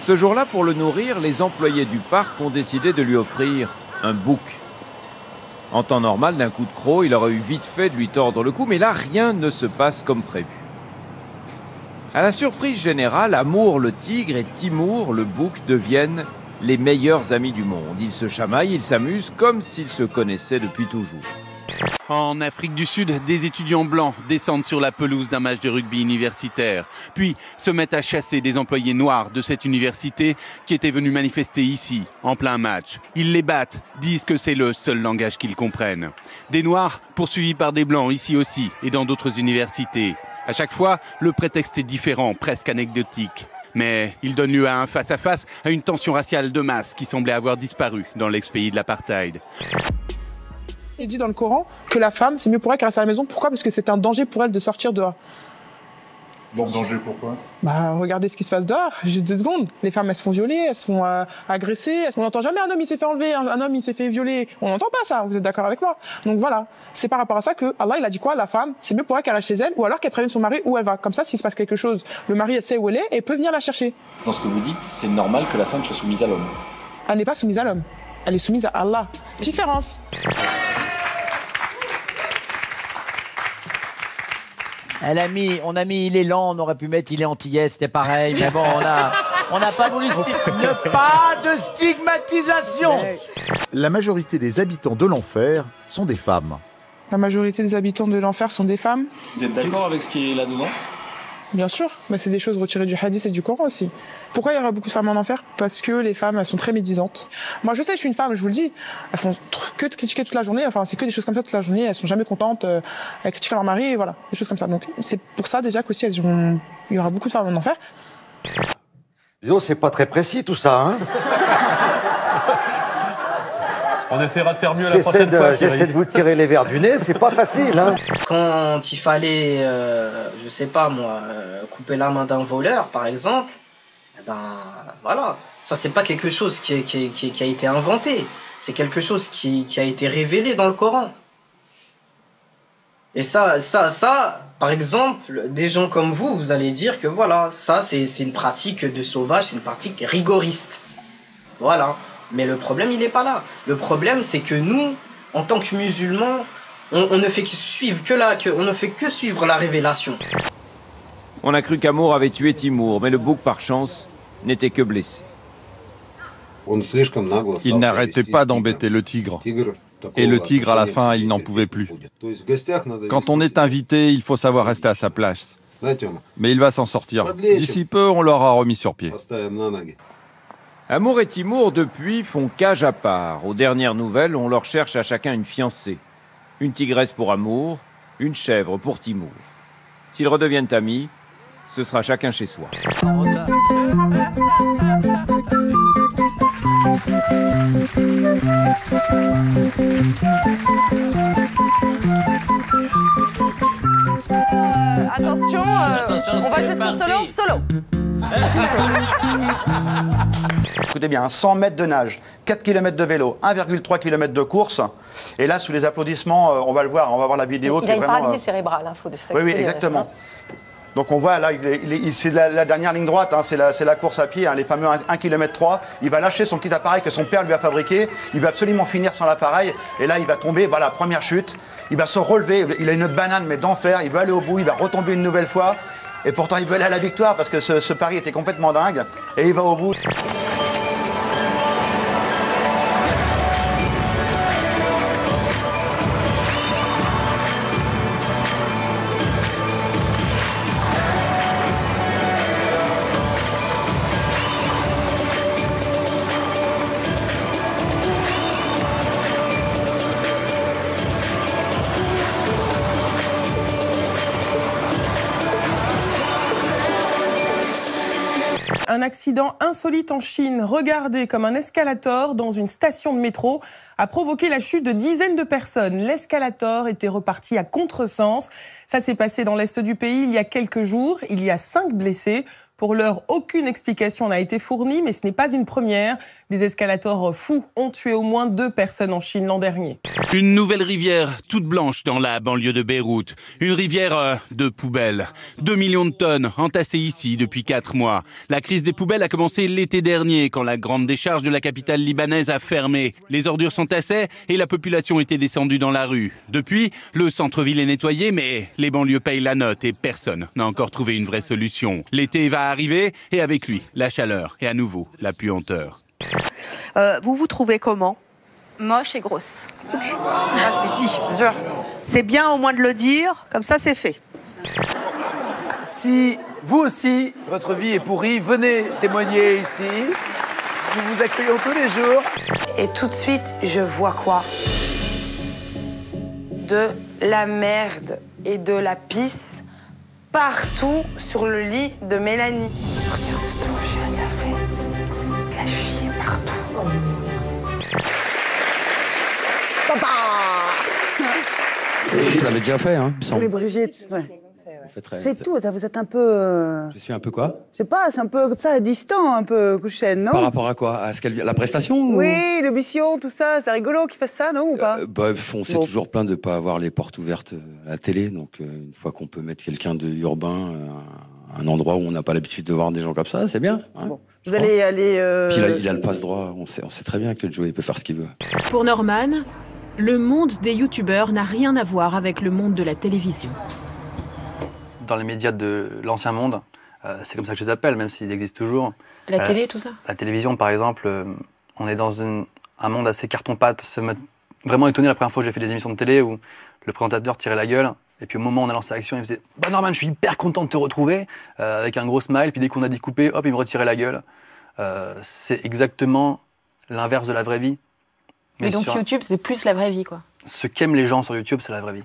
Ce jour-là, pour le nourrir, les employés du parc ont décidé de lui offrir un bouc. En temps normal, d'un coup de croc, il aurait eu vite fait de lui tordre le cou, mais là, rien ne se passe comme prévu. À la surprise générale, Amour le tigre et Timour le bouc deviennent les meilleurs amis du monde. Ils se chamaillent, ils s'amusent comme s'ils se connaissaient depuis toujours. En Afrique du Sud, des étudiants blancs descendent sur la pelouse d'un match de rugby universitaire, puis se mettent à chasser des employés noirs de cette université qui étaient venus manifester ici, en plein match. Ils les battent, disent que c'est le seul langage qu'ils comprennent. Des noirs poursuivis par des blancs ici aussi et dans d'autres universités. À chaque fois, le prétexte est différent, presque anecdotique. Mais il donne lieu à un face-à-face, à une tension raciale de masse qui semblait avoir disparu dans l'ex-pays de l'apartheid. C'est dit dans le Coran que la femme, c'est mieux pour elle qu'elle reste à la maison. Pourquoi? Parce que c'est un danger pour elle de sortir dehors. Bon, danger pourquoi? Regardez ce qui se passe dehors, juste 2 secondes. Les femmes, elles se font violer, elles se font agresser. On n'entend jamais un homme, il s'est fait enlever, un homme, il s'est fait violer. On n'entend pas ça, vous êtes d'accord avec moi? Donc voilà, c'est par rapport à ça que Allah, il a dit quoi? La femme, c'est mieux pour elle qu'elle reste chez elle ou alors qu'elle prévienne son mari où elle va. Comme ça, s'il se passe quelque chose, le mari, elle sait où elle est et peut venir la chercher. Dans ce que vous dites, c'est normal que la femme soit soumise à l'homme. Elle n'est pas soumise à l'homme, elle est soumise à Allah. Différence. On a mis il est lent, on aurait pu mettre il est antillais, c'était pareil, mais bon, on n'a pas voulu pas de stigmatisation. La majorité des habitants de l'enfer sont des femmes. La majorité des habitants de l'enfer sont des femmes. Vous êtes d'accord avec ce qui est là-dedans? Bien sûr, mais c'est des choses retirées du hadith et du Coran aussi. Pourquoi il y aura beaucoup de femmes en enfer? Parce que les femmes, elles sont très médisantes. Moi, je sais, je suis une femme, je vous le dis. Elles font que de critiquer toute la journée. Enfin, c'est que des choses comme ça toute la journée. Elles sont jamais contentes. Elles critiquent leur mari, et voilà, des choses comme ça. Donc, c'est pour ça déjà qu'aussi, il y aura beaucoup de femmes en enfer. Disons, c'est pas très précis tout ça, hein. On essaiera de faire mieux la prochaine fois. J'essaie de vous tirer les verres du nez, c'est pas facile, hein. Quand il fallait, je sais pas moi, couper la main d'un voleur, par exemple, voilà. Ça, c'est pas quelque chose qui a été inventé. C'est quelque chose qui a été révélé dans le Coran. Et ça, par exemple, des gens comme vous allez dire que voilà, ça, c'est une pratique de sauvage, c'est une pratique rigoriste. Voilà. Mais le problème, il n'est pas là. Le problème, c'est que nous, en tant que musulmans, on ne fait que suivre la révélation. On a cru qu'Amour avait tué Timour, mais le bouc, par chance, n'était que blessé. Il n'arrêtait pas d'embêter le tigre. Et le tigre, à la fin, il n'en pouvait plus. Quand on est invité, il faut savoir rester à sa place. Mais il va s'en sortir. D'ici peu, on l'aura remis sur pied. Amour et Timour, depuis, font cage à part. Aux dernières nouvelles, on leur cherche à chacun une fiancée. Une tigresse pour Amour, une chèvre pour Timour. S'ils redeviennent amis, ce sera chacun chez soi. Attention, on va jusqu'au solo. Solo. Écoutez bien, 100 mètres de nage, 4 km de vélo, 1,3 km de course. Et là, sous les applaudissements, on va le voir, on va voir la vidéo. Il a une paralysie cérébrale, faut de Oui, exactement. Donc on voit là, c'est la dernière ligne droite, hein, c'est la course à pied, hein, les fameux 1,3 km. Il va lâcher son petit appareil que son père lui a fabriqué. Il va absolument finir sans l'appareil. Et là, il va tomber, voilà, première chute. Il va se relever, il a une banane, mais d'enfer. Il va aller au bout, il va retomber une nouvelle fois. Et pourtant, il veut aller à la victoire parce que ce pari était complètement dingue. Et il va au bout. Un accident insolite en Chine, regardé comme un escalator dans une station de métro, a provoqué la chute de dizaines de personnes. L'escalator était reparti à contresens. Ça s'est passé dans l'est du pays il y a quelques jours. Il y a 5 blessés. Pour l'heure, aucune explication n'a été fournie, mais ce n'est pas une première. Des escalators fous ont tué au moins 2 personnes en Chine l'an dernier. Une nouvelle rivière toute blanche dans la banlieue de Beyrouth. Une rivière de poubelles. 2 millions de tonnes entassées ici depuis 4 mois. La crise des poubelles a commencé l'été dernier quand la grande décharge de la capitale libanaise a fermé. Les ordures s'entassaient et la population était descendue dans la rue. Depuis, le centre-ville est nettoyé, mais les banlieues payent la note et personne n'a encore trouvé une vraie solution. L'été va arriver et avec lui, la chaleur et à nouveau la puanteur. Vous vous trouvez comment? Moche et grosse. Ah, c'est dit. C'est bien au moins de le dire, comme ça c'est fait. Si vous aussi, votre vie est pourrie, venez témoigner ici. Nous vous accueillons tous les jours. Et tout de suite, je vois quoi? De la merde et de la pisse partout sur le lit de Mélanie. Regarde ce que ton chien il a fait. Il a chié partout. Papa! Brigitte l'avait déjà fait, hein, il me semble. Oui, Brigitte, ouais. C'est tout, vous êtes un peu... Je suis un peu quoi? Je sais pas, c'est un peu comme ça, distant, un peu, Kouchen, non? Par rapport à quoi? À ce qu'elle... La prestation ou... Oui, l'émission, tout ça, c'est rigolo qu'ils fassent ça, non, ou pas? On s'est toujours plaint de ne pas avoir les portes ouvertes à la télé, donc une fois qu'on peut mettre quelqu'un de urbain, un endroit où on n'a pas l'habitude de voir des gens comme ça, c'est bien. Hein, bon. Vous allez aller... Puis là, il a le passe-droit, on sait très bien que Joey peut faire ce qu'il veut. Pour Norman, le monde des youtubeurs n'a rien à voir avec le monde de la télévision. Dans les médias de l'ancien monde, c'est comme ça que je les appelle, même s'ils existent toujours. La télé, tout ça? La télévision, par exemple, on est dans un monde assez carton-pâte. Ça m'a vraiment étonné la première fois que j'ai fait des émissions de télé où le présentateur tirait la gueule, et puis au moment où on a lancé l'action, il faisait « Bah Norman, je suis hyper content de te retrouver », avec un gros smile, puis dès qu'on a dit couper, hop, il me retirait la gueule. C'est exactement l'inverse de la vraie vie. Mais donc YouTube, c'est plus la vraie vie, quoi. Ce qu'aiment les gens sur YouTube, c'est la vraie vie.